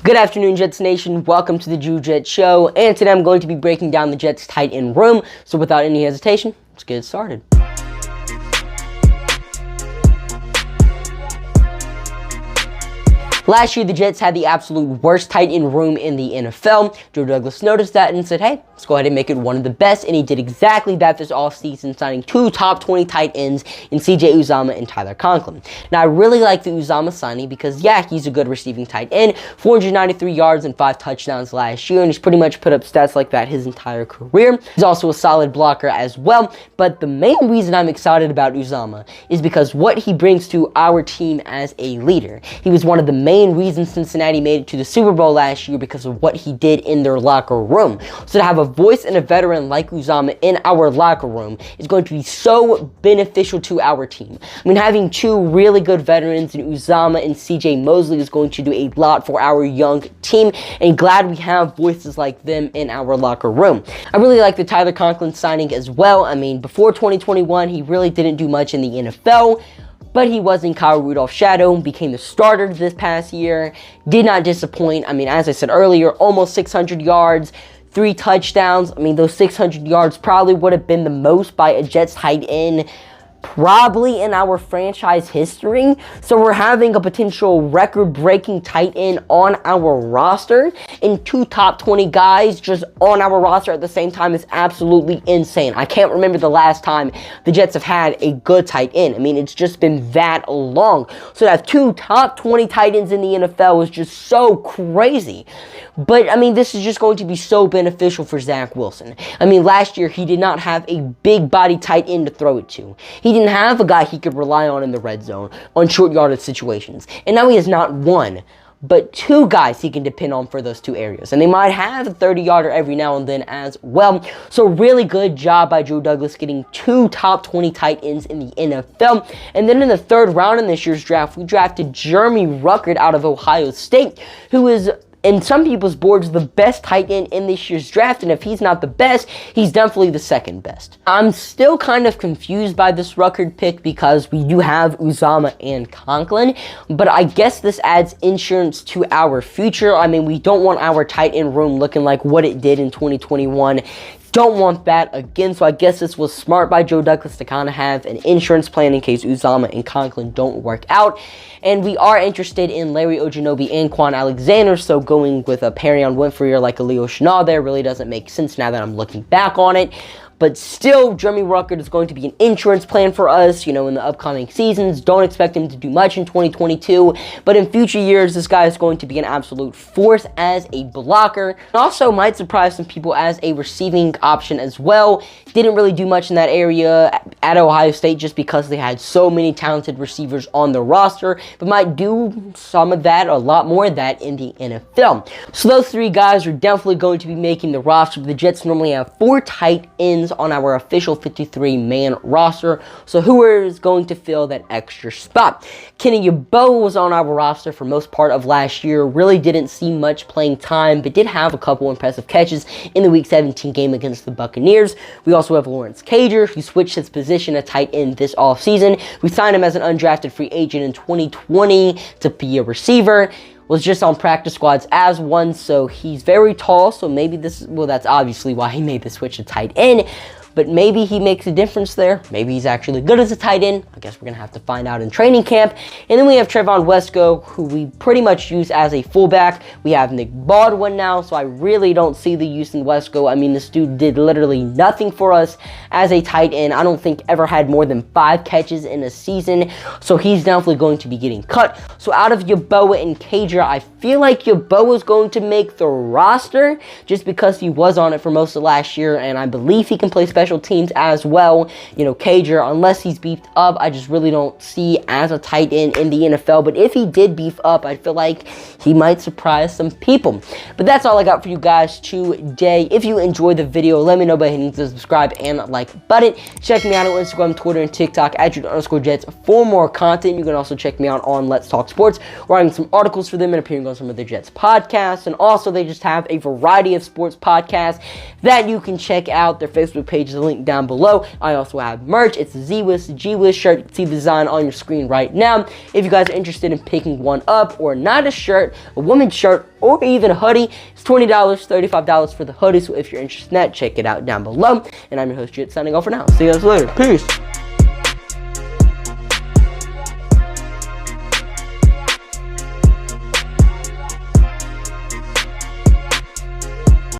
Good afternoon, Jets Nation. Welcome to the Jude Jet Show, and today I'm going to be breaking down the Jets tight end room. So without any hesitation, let's get started. Last year, the Jets had the absolute worst tight end room in the NFL. Joe Douglas noticed that and said, hey, let's go ahead and make it one of the best. And he did exactly that this offseason, signing two top 20 tight ends in CJ Uzomah and Tyler Conklin. Now, I really like the Uzomah signing because, yeah, he's a good receiving tight end. 493 yards and 5 touchdowns last year, and he's pretty much put up stats like that his entire career. He's also a solid blocker as well. But the main reason I'm excited about Uzomah is because what he brings to our team as a leader. He was one of the main reasons Cincinnati made it to the Super Bowl last year because of what he did in their locker room. So to have a voice and a veteran like Uzomah in our locker room is going to be so beneficial to our team. I mean, having two really good veterans in Uzomah and CJ Mosley is going to do a lot for our young team, and glad we have voices like them in our locker room. I really like the Tyler Conklin signing as well. I mean, before 2021, he really didn't do much in the NFL, but he was in Kyle Rudolph's shadow, became the starter this past year, did not disappoint. I mean, as I said earlier, almost 600 yards, 3 touchdowns. I mean, those 600 yards probably would have been the most by a Jets tight end probably in our franchise history. So we're having a potential record-breaking tight end on our roster, and 2 top 20 guys just on our roster at the same time is absolutely insane. I can't remember the last time the Jets have had a good tight end. I mean, it's just been that long. So to have 2 top 20 tight ends in the NFL is just so crazy. But, I mean, this is just going to be so beneficial for Zach Wilson. I mean, last year, he did not have a big body tight end to throw it to. He didn't have a guy he could rely on in the red zone on short yardage situations. And now he has not 1, but 2 guys he can depend on for those 2 areas. And they might have a 30-yarder every now and then as well. So really good job by Joe Douglas getting 2 top 20 tight ends in the NFL. And then in the 3rd round in this year's draft, we drafted Jeremy Ruckert out of Ohio State, who is, in some people's boards, the best tight end in this year's draft, and if he's not the best, he's definitely the 2nd best. I'm still kind of confused by this Ruckert pick because we do have Uzomah and Conklin, but I guess this adds insurance to our future. I mean, we don't want our tight end room looking like what it did in 2021. Don't want that again, so I guess this was smart by Joe Douglas to kind of have an insurance plan in case Uzomah and Conklin don't work out. And we are interested in Larry Ogunjobi and Quan Alexander, so going with a Perion Winfrey or like a Leo Chenal there really doesn't make sense now that I'm looking back on it. But still, Jeremy Ruckert is going to be an insurance plan for us, you know, in the upcoming seasons. Don't expect him to do much in 2022, but in future years, this guy is going to be an absolute force as a blocker. And also might surprise some people as a receiving option as well. Didn't really do much in that area at Ohio State just because they had so many talented receivers on the roster, but might do some of that, a lot more of that in the NFL. So those 3 guys are definitely going to be making the roster. The Jets normally have 4 tight ends on our official 53-man roster. So who is going to fill that extra spot? Kenny Yeboah was on our roster for most part of last year. Really didn't see much playing time, but did have a couple impressive catches in the Week 17 game against the Buccaneers. We also have Lawrence Cager, who switched his position at tight end this offseason. We signed him as an undrafted free agent in 2020 to be a receiver. Was just on practice squads as one, so he's very tall, so maybe that's obviously why he made the switch to tight end. But maybe he makes a difference there. Maybe he's actually good as a tight end. I guess we're going to have to find out in training camp. And then we have Trevon Wesco, who we pretty much use as a fullback. We have Nick Baldwin now, so I really don't see the use in Wesco. I mean, this dude did literally nothing for us as a tight end. I don't think ever had more than 5 catches in a season, so he's definitely going to be getting cut. So out of Yeboah and Cager, I feel like Yeboah is going to make the roster just because he was on it for most of last year, and I believe he can play special teams as well. You know, Cager, unless he's beefed up, I just really don't see as a tight end in the NFL. But if he did beef up, I feel like he might surprise some people. But that's all I got for you guys today. If you enjoyed the video, let me know by hitting the subscribe and like button. Check me out on Instagram, Twitter, and TikTok at Jude_Jets for more content. You can also check me out on Let's Talk Sports, writing some articles for them and appearing on some of the Jets podcasts. And also, they just have a variety of sports podcasts that you can check out. Their Facebook page is a link down below. I also have merch. It's a Z-Wiz, G-Wiz shirt. You can see the design on your screen right now. If you guys are interested in picking one up, or not a shirt, a woman's shirt, or even a hoodie, it's $20, $35 for the hoodie. So if you're interested in that, check it out down below. And I'm your host, Jude, signing off for now. See you guys later. Peace.